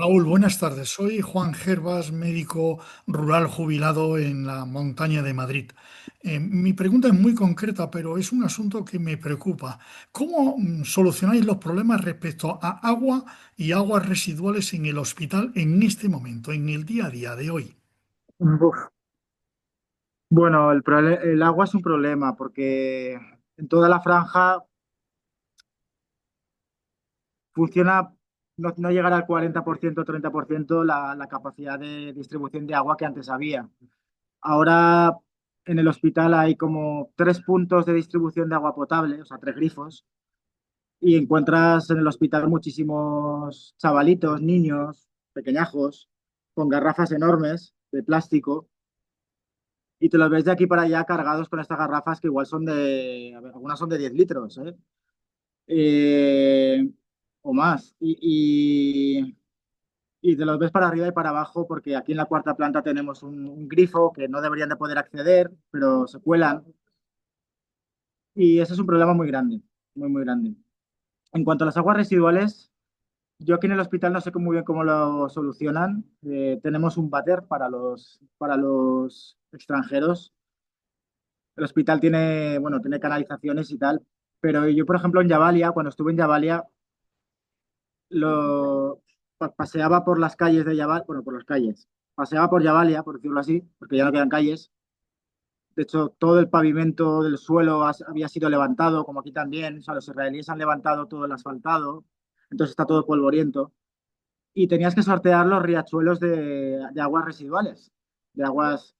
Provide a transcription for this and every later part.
Raúl, buenas tardes. Soy Juan Gervas, médico rural jubilado en la montaña de Madrid. Mi pregunta es muy concreta, pero es un asunto que me preocupa. ¿Cómo solucionáis los problemas respecto a agua y aguas residuales en el hospital en este momento, en el día a día de hoy? Uf. Bueno, el agua es un problema porque en toda la franja funciona, no llegará al 40%, 30% la capacidad de distribución de agua que antes había. Ahora en el hospital hay como 3 puntos de distribución de agua potable, o sea, 3 grifos, y encuentras en el hospital muchísimos chavalitos, niños, pequeñajos, con garrafas enormes de plástico y te los ves de aquí para allá cargados con estas garrafas que igual son a ver, algunas son de 10 litros, ¿eh? Eh, o más. Y te los ves para arriba y para abajo porque aquí en la cuarta planta tenemos un grifo que no deberían de poder acceder, pero se cuelan. Y ese es un problema muy grande, muy, muy grande. En cuanto a las aguas residuales, yo aquí en el hospital no sé muy bien cómo lo solucionan. Tenemos un váter para los extranjeros. El hospital tiene, bueno, tiene canalizaciones y tal, pero yo, por ejemplo, en Yavalia, cuando estuve en Yavalia, paseaba por las calles de Yavalia, bueno, por las calles, paseaba por Yavalia, por decirlo así, porque ya no quedan calles. De hecho, todo el pavimento del suelo había sido levantado, como aquí también, o sea, los israelíes han levantado todo el asfaltado, entonces está todo polvoriento. Y tenías que sortear los riachuelos de aguas residuales, de aguas.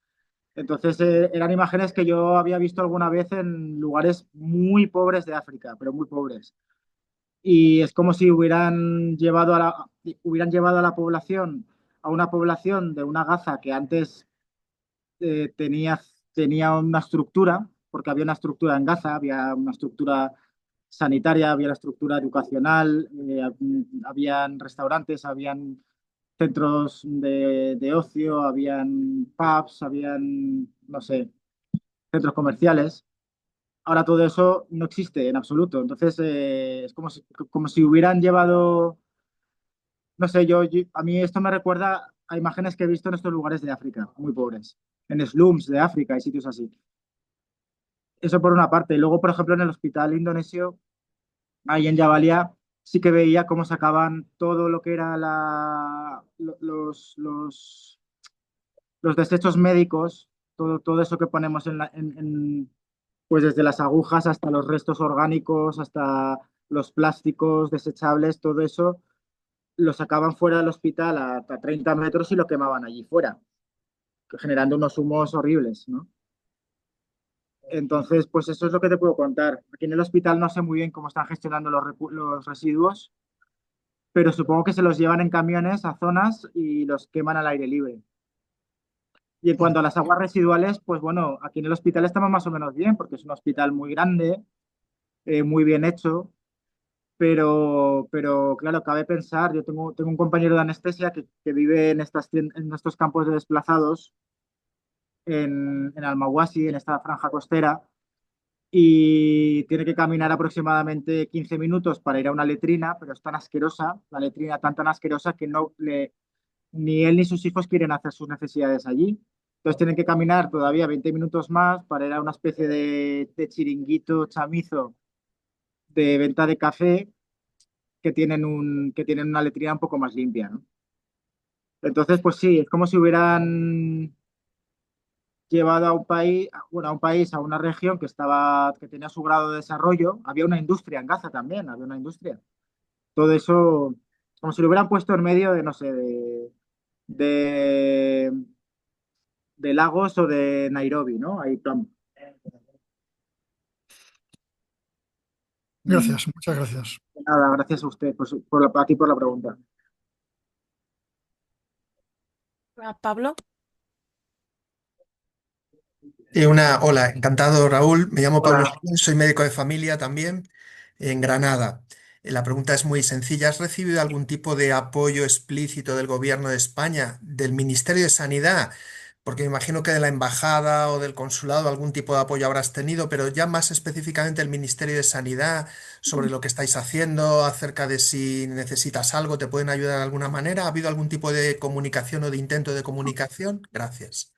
Entonces, eran imágenes que yo había visto alguna vez en lugares muy pobres de África, pero muy pobres. Y es como si hubieran llevado a la población, a una población de una Gaza que antes tenía una estructura, porque había una estructura en Gaza, había una estructura sanitaria, había la estructura educacional, habían restaurantes, habían centros de ocio, habían pubs, habían, no sé, centros comerciales. Ahora todo eso no existe en absoluto. Entonces, es como si hubieran llevado, no sé, a mí esto me recuerda a imágenes que he visto en estos lugares de África, muy pobres, en slums de África y sitios así. Eso por una parte. Y luego, por ejemplo, en el hospital indonesio, ahí en Jabalia, sí que veía cómo sacaban todo lo que era los desechos médicos, todo eso que ponemos pues desde las agujas hasta los restos orgánicos, hasta los plásticos desechables, todo eso lo sacaban fuera del hospital a 30 metros y lo quemaban allí fuera, generando unos humos horribles, ¿no? Entonces, pues eso es lo que te puedo contar. Aquí en el hospital no sé muy bien cómo están gestionando los residuos, pero supongo que se los llevan en camiones a zonas y los queman al aire libre. Y en Bueno, cuanto a las aguas residuales, pues bueno, aquí en el hospital estamos más o menos bien, porque es un hospital muy grande, muy bien hecho, pero claro, cabe pensar, yo tengo un compañero de anestesia que vive en estos campos de desplazados en Almaguasi, en esta franja costera, y tiene que caminar aproximadamente 15 minutos para ir a una letrina, pero es tan asquerosa, la letrina tan asquerosa que ni él ni sus hijos quieren hacer sus necesidades allí. Entonces tienen que caminar todavía 20 minutos más para ir a una especie de chiringuito chamizo de venta de café que tienen una letrina un poco más limpia, ¿no? Entonces, pues sí, es como si hubieran llevado a un país, bueno, a una región que tenía su grado de desarrollo. Había una industria en Gaza también, había una industria. Todo eso, como si lo hubieran puesto en medio de, no sé, de, de Lagos o de Nairobi, ¿no? Ahí, plan. gracias, muchas gracias. Nada, gracias a usted a ti por la pregunta. Pablo. Hola, encantado Raúl. Me llamo Pablo Hola. Espín, soy médico de familia también en Granada. La pregunta es muy sencilla. ¿Has recibido algún tipo de apoyo explícito del Gobierno de España, del Ministerio de Sanidad, Porque me imagino que de la embajada o del consulado algún tipo de apoyo habrás tenido, pero ya más específicamente el Ministerio de Sanidad sobre lo que estáis haciendo, acerca de si necesitas algo, ¿te pueden ayudar de alguna manera? ¿Ha habido algún tipo de comunicación o de intento de comunicación? Gracias.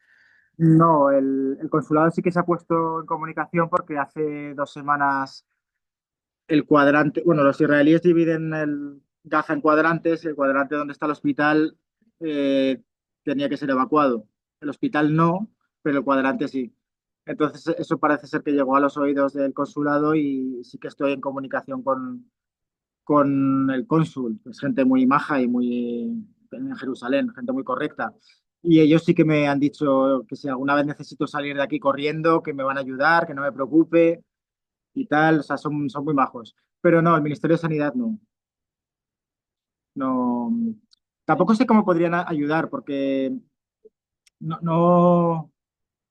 No, el consulado sí que se ha puesto en comunicación porque hace 2 semanas el cuadrante, bueno, los israelíes dividen Gaza en cuadrantes, y el cuadrante donde está el hospital eh, tenía que ser evacuado. El hospital no, pero el cuadrante sí. Entonces, eso parece ser que llegó a los oídos del consulado y sí que estoy en comunicación con el cónsul. Es gente muy maja y muy en Jerusalén, gente muy correcta. Y ellos sí que me han dicho que si alguna vez necesito salir de aquí corriendo, que me van a ayudar, que no me preocupe y tal, o sea, son muy majos. Pero no, el Ministerio de Sanidad no. No, tampoco sé cómo podrían ayudar, porque no,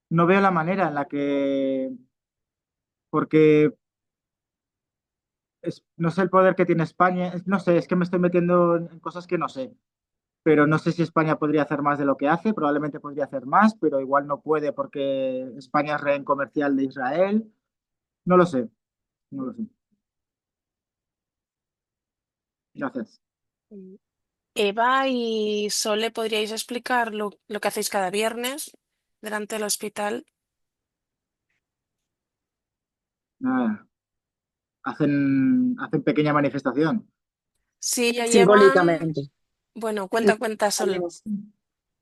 no veo la manera en la que, porque no sé el poder que tiene España, no sé, es que me estoy metiendo en cosas que no sé, pero no sé si España podría hacer más de lo que hace, probablemente podría hacer más, pero igual no puede porque España es rehén comercial de Israel, no lo sé, no lo sé. Gracias. Mm. Eva y Sole, ¿podríais explicar lo que hacéis cada viernes delante del hospital? Nada, hacen pequeña manifestación. Sí, ya llevan. Simbólicamente. Bueno, cuenta, Sole. Salimos,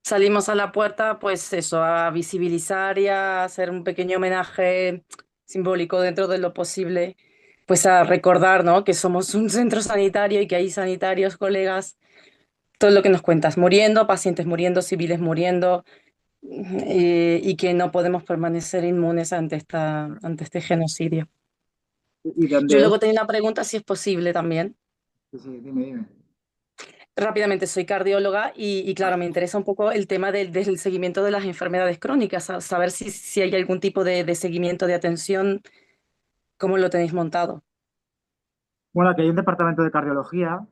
salimos a la puerta, pues eso, a visibilizar y a hacer un pequeño homenaje simbólico dentro de lo posible, pues a recordar, ¿no? Que somos un centro sanitario y que hay sanitarios, colegas, todo lo que nos cuentas, muriendo, pacientes muriendo, civiles muriendo, y que no podemos permanecer inmunes ante este genocidio. ¿Y Yo dónde es? luego tenía una pregunta, si es posible también. Sí, sí, dime, dime. Rápidamente, soy cardióloga y claro, me interesa un poco el tema del seguimiento de las enfermedades crónicas, saber si hay algún tipo de seguimiento de atención, cómo lo tenéis montado. Bueno, aquí hay un departamento de cardiología.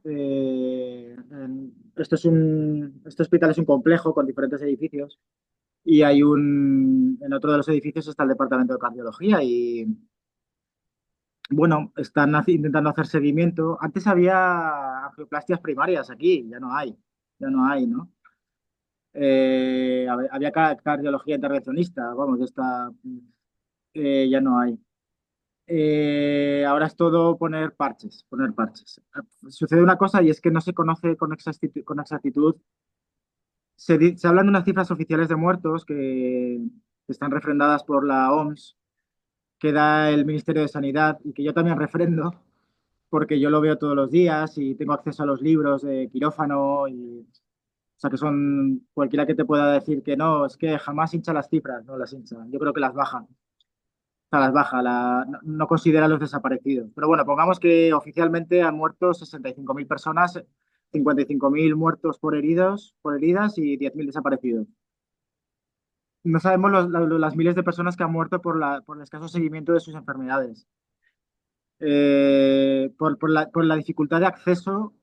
Este hospital es un complejo con diferentes edificios y en otro de los edificios está el departamento de cardiología y bueno, están intentando hacer seguimiento. Antes había angioplastias primarias aquí, ya no hay, ¿no? Había cardiología intervencionista, vamos, ya no hay. Ahora es todo poner parches, poner parches. Sucede una cosa y es que no se conoce con exactitud. Se hablan de unas cifras oficiales de muertos que están refrendadas por la OMS, que da el Ministerio de Sanidad y que yo también refrendo, porque yo lo veo todos los días y tengo acceso a los libros de quirófano o sea, que son cualquiera que te pueda decir que no, es que jamás hincha las cifras, no las hincha. Yo creo que las baja. Sea, las baja, no considera a los desaparecidos. Pero bueno, pongamos que oficialmente han muerto 65.000 personas, 55.000 muertos por heridas y 10.000 desaparecidos. No sabemos las miles de personas que han muerto por el escaso seguimiento de sus enfermedades. Por la dificultad de acceso,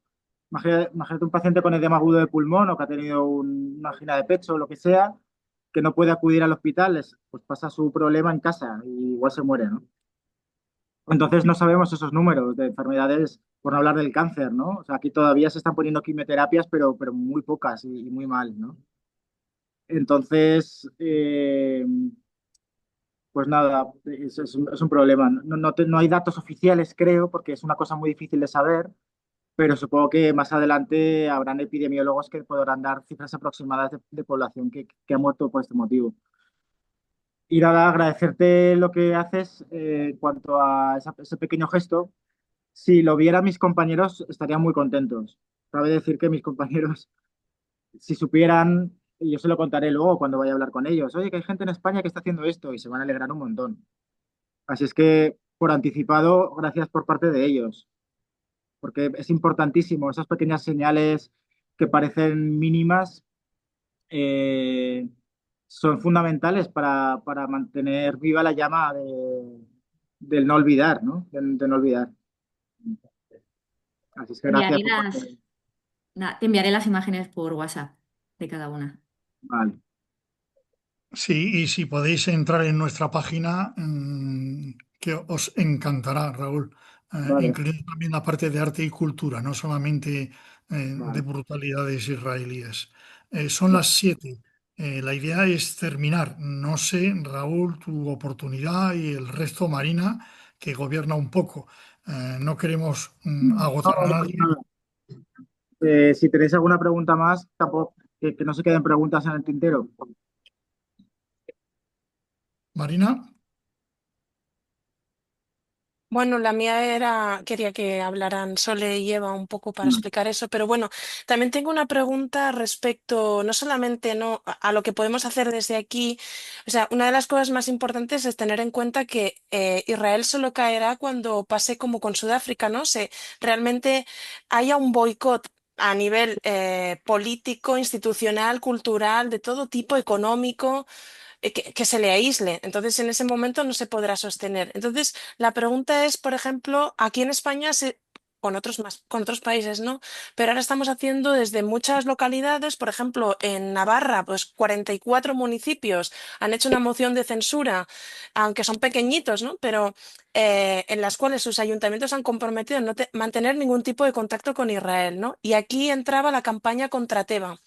imagínate un paciente con edema agudo de pulmón o que ha tenido una angina de pecho o lo que sea, que no puede acudir al hospital, pues pasa su problema en casa y igual se muere, ¿no? Entonces no sabemos esos números de enfermedades, por no hablar del cáncer, ¿no? O sea, aquí todavía se están poniendo quimioterapias, pero muy pocas y muy mal, ¿no? Entonces, pues nada, es un problema. No hay datos oficiales, creo, porque es una cosa muy difícil de saber, pero supongo que más adelante habrán epidemiólogos que podrán dar cifras aproximadas de población que ha muerto por este motivo. Y nada, agradecerte lo que haces en cuanto a ese pequeño gesto. Si lo vieran mis compañeros, estarían muy contentos. Cabe decir que mis compañeros, si supieran, y yo se lo contaré luego cuando vaya a hablar con ellos, oye, que hay gente en España que está haciendo esto y se van a alegrar un montón. Así es que, por anticipado, gracias por parte de ellos, porque es importantísimo, esas pequeñas señales que parecen mínimas eh, son fundamentales para mantener viva la llama del no olvidar, ¿no? De no olvidar. Así es que Te gracias enviaré por parte de... te enviaré las imágenes por WhatsApp de cada una. Vale. Sí, y si podéis entrar en nuestra página, que os encantará, Raúl, Vale, incluyendo también la parte de arte y cultura, no solamente de vale. brutalidades israelíes. Son las 7. La idea es terminar. No sé, Raúl, tu oportunidad y el resto, Marina, que gobierna un poco. No queremos No, agotar a no pasa nadie. nada. Si tenéis alguna pregunta más, tampoco, que no se queden preguntas en el tintero. Marina, Bueno, la mía era, quería que hablaran Sole y Eva un poco para Mm. explicar eso, pero bueno, también tengo una pregunta respecto, no solamente no, a lo que podemos hacer desde aquí, o sea, una de las cosas más importantes es tener en cuenta que Israel solo caerá cuando pase como con Sudáfrica, ¿no? Realmente haya un boicot a nivel político, institucional, cultural, de todo tipo, económico que se le aísle. Entonces, en ese momento no se podrá sostener. Entonces, la pregunta es, por ejemplo, aquí en España con otros más, con otros países, ¿no? Pero ahora estamos haciendo desde muchas localidades, por ejemplo, en Navarra, pues 44 municipios han hecho una moción de censura, aunque son pequeñitos, ¿no? Pero en las cuales sus ayuntamientos han comprometido en no mantener ningún tipo de contacto con Israel, ¿no? Y aquí entraba la campaña contra Teba.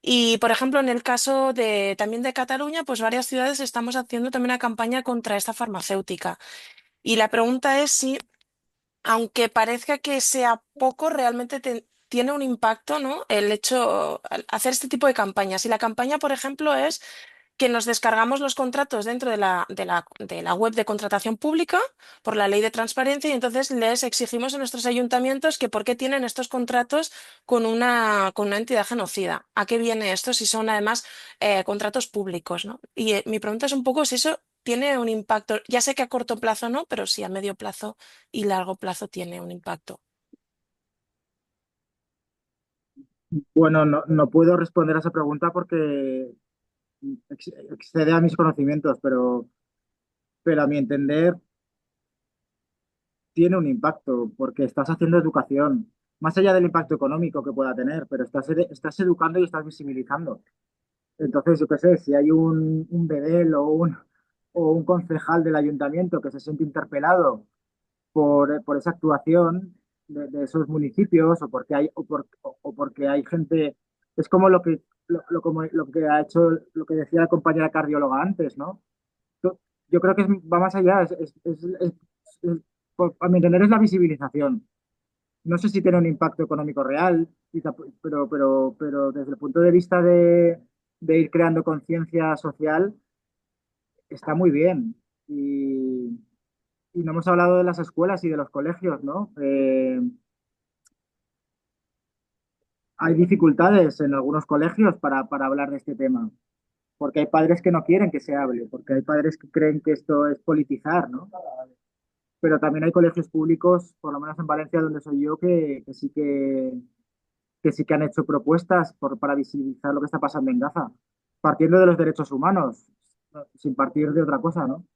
Y, por ejemplo, en el caso de también de Cataluña, pues varias ciudades estamos haciendo también una campaña contra esta farmacéutica. Y la pregunta es si, aunque parezca que sea poco, realmente tiene un impacto, ¿no? El hecho, hacer este tipo de campañas. Si la campaña, por ejemplo, es que nos descargamos los contratos dentro de la web de contratación pública por la ley de transparencia y entonces les exigimos a nuestros ayuntamientos que por qué tienen estos contratos con una entidad genocida. ¿A qué viene esto si son además contratos públicos, ¿no? Y mi pregunta es un poco si eso tiene un impacto. Ya sé que a corto plazo no, pero sí a medio plazo y largo plazo tiene un impacto. Bueno, no puedo responder a esa pregunta porque excede a mis conocimientos, pero a mi entender tiene un impacto porque estás haciendo educación, más allá del impacto económico que pueda tener, pero estás educando y estás visibilizando. Entonces, yo qué sé, si hay un bedel o un concejal del ayuntamiento que se siente interpelado por esa actuación de esos municipios o porque hay gente, es como como lo que ha hecho, lo que decía la compañera cardióloga antes, ¿no? Yo, yo creo que va más allá, es- a mi entender es la visibilización. No sé si tiene un impacto económico real, pero desde el punto de vista de ir creando conciencia social, está muy bien. Y no hemos hablado de las escuelas y de los colegios, ¿no? Hay dificultades en algunos colegios para hablar de este tema, porque hay padres que no quieren que se hable, porque hay padres que creen que esto es politizar, ¿no? Pero también hay colegios públicos, por lo menos en Valencia, donde soy yo, que sí que han hecho propuestas para visibilizar lo que está pasando en Gaza, partiendo de los derechos humanos, ¿no? Sin partir de otra cosa, ¿no?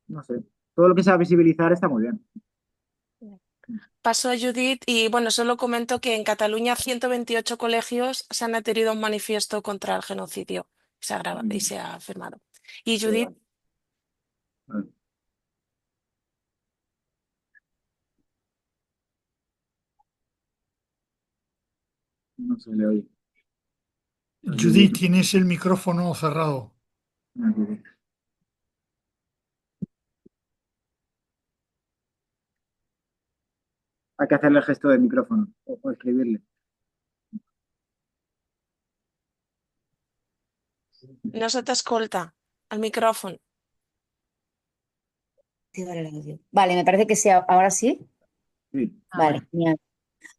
No sé. Todo lo que sea visibilizar está muy bien. Paso a Judith y bueno, solo comento que en Cataluña 128 colegios se han adherido a un manifiesto contra el genocidio y se ha firmado. Y Judith, No se le oye. Judith, tienes el micrófono cerrado. Hay que hacerle el gesto del micrófono o escribirle. no se te escolta al micrófono. Activar el audio. Vale, me parece que sí, ahora sí. Sí. Vale, genial.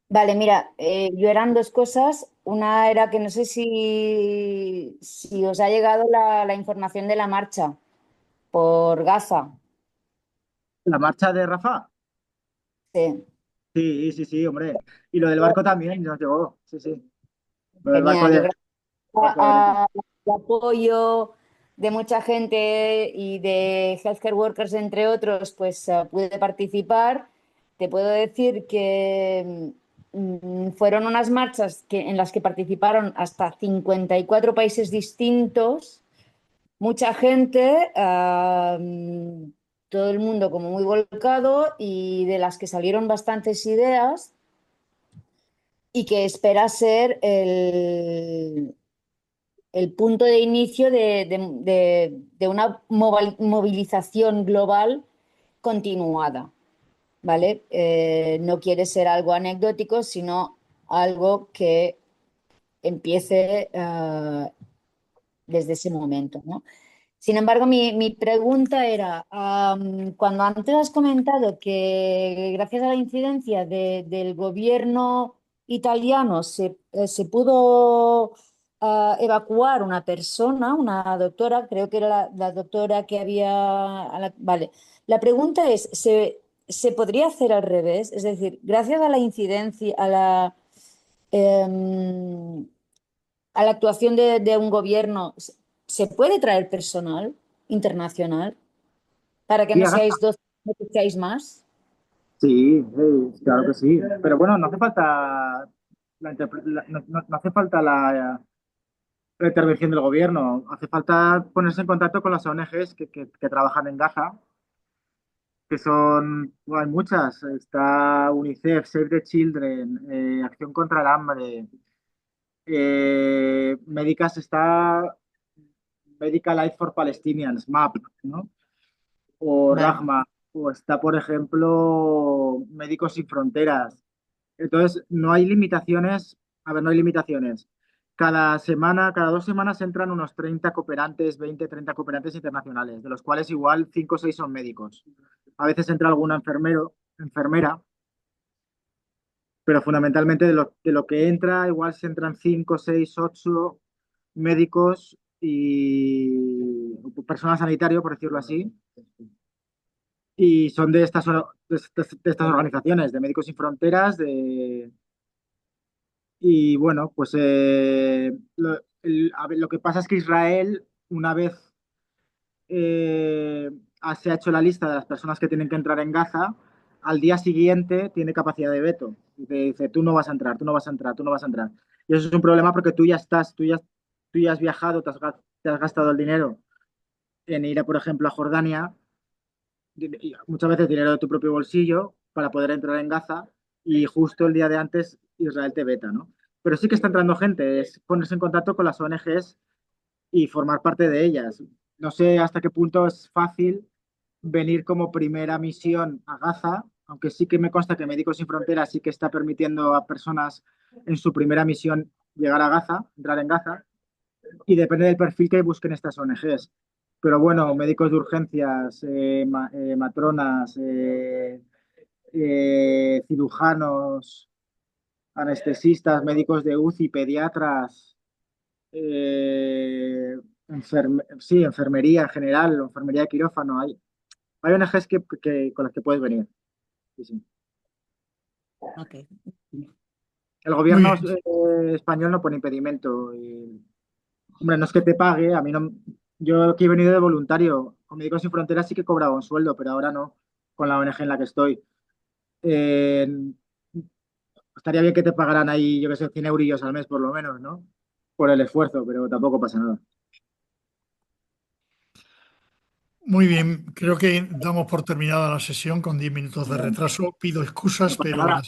Vale, mira, yo eran dos cosas. Una era que no sé si os ha llegado la información de la marcha por Gaza. La marcha de Rafa. Sí, Sí, sí, sí, hombre. Y lo del barco también nos llegó. Sí, sí. Lo del barco genial. Yo de, creo barco de Arenas. el apoyo de mucha gente y de healthcare workers, entre otros, pues pude participar. Te puedo decir que fueron unas marchas en las que participaron hasta 54 países distintos, mucha gente, todo el mundo como muy volcado y de las que salieron bastantes ideas y que espera ser el punto de inicio de una movilización global continuada, ¿vale? No quiere ser algo anecdótico, sino algo que empiece desde ese momento, ¿no? Sin embargo, mi pregunta era, cuando antes has comentado que gracias a la incidencia del gobierno italiano se pudo evacuar una persona, una doctora, creo que era la doctora que había... vale, la pregunta es, ¿se podría hacer al revés? Es decir, gracias a la incidencia, em, a la actuación de un gobierno, ¿se puede traer personal internacional para que Sí, no seáis dos, no que seáis más? sí, claro que sí. Pero bueno, no hace falta no hace falta la intervención del gobierno. Hace falta ponerse en contacto con las ONGs que trabajan en Gaza, que son, bueno, hay muchas. Está UNICEF, Save the Children, Acción contra el Hambre, Médicas está Medical Aid for Palestinians, MAP, ¿no? O Vale. Rahma, o está, por ejemplo, Médicos Sin Fronteras. Entonces, no hay limitaciones. A ver, no hay limitaciones. Cada semana, cada 2 semanas entran unos 30 cooperantes, 20, 30 cooperantes internacionales, de los cuales igual 5 o 6 son médicos. A veces entra alguna enfermera, pero fundamentalmente de lo que entra, igual se entran 5, 6, 8 médicos y personal sanitario, por decirlo así, y son de estas organizaciones, de Médicos Sin Fronteras, y bueno, pues a ver, lo que pasa es que Israel, una vez se ha hecho la lista de las personas que tienen que entrar en Gaza, al día siguiente tiene capacidad de veto. Y te dice, tú no vas a entrar, tú no vas a entrar, tú no vas a entrar. Y eso es un problema porque tú ya has viajado, te has gastado el dinero en ir, por ejemplo, a Jordania, y muchas veces dinero de tu propio bolsillo para poder entrar en Gaza, y justo el día de antes Israel te veta, ¿no? Pero sí que está entrando gente, es ponerse en contacto con las ONGs y formar parte de ellas. No sé hasta qué punto es fácil venir como primera misión a Gaza, aunque sí que me consta que Médicos Sin Fronteras sí que está permitiendo a personas en su primera misión llegar a Gaza, entrar en Gaza, y depende del perfil que busquen estas ONGs. Pero bueno, médicos de urgencias, matronas, cirujanos, anestesistas, médicos de UCI, pediatras, sí, enfermería en general, enfermería de quirófano. Hay ONGs con las que puedes venir. Sí, sí. Ok. El Muy gobierno bien. español no pone impedimento. Hombre, no es que te pague, a mí no. Yo aquí he venido de voluntario. Con Médicos Sin Fronteras sí que cobraba un sueldo, pero ahora no, con la ONG en la que estoy. Eh, estaría bien que te pagaran ahí, yo qué sé, 100 eurillos al mes por lo menos, ¿no? Por el esfuerzo, pero tampoco pasa nada. Muy bien, creo que damos por terminada la sesión con 10 minutos de retraso. Pido excusas, No pasa pero nada.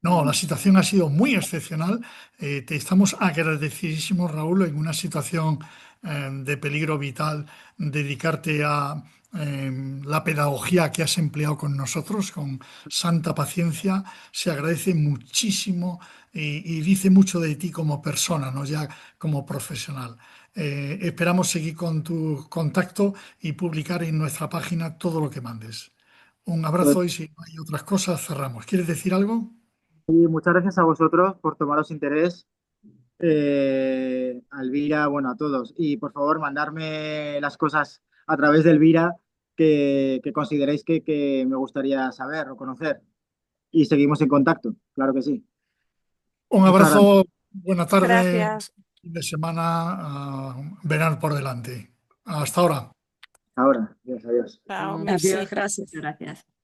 no, la situación ha sido muy excepcional. Te estamos agradecidísimos, Raúl, en una situación de peligro vital, dedicarte a la pedagogía que has empleado con nosotros, con santa paciencia. Se agradece muchísimo y dice mucho de ti como persona, no ya como profesional. Esperamos seguir con tu contacto y publicar en nuestra página todo lo que mandes. Un Pues, abrazo y si no hay otras cosas, cerramos. ¿Quieres decir algo? sí, muchas gracias a vosotros por tomaros interés, a Elvira, bueno, a todos. Y por favor, mandarme las cosas a través de Elvira que consideréis que me gustaría saber o conocer. Y seguimos en contacto, claro que sí. Un Muchas gracias. abrazo, buena tarde, Gracias. fin de semana, verán por delante. Hasta ahora. Ahora, adiós, adiós. Chao, Adiós, merci. gracias. Gracias.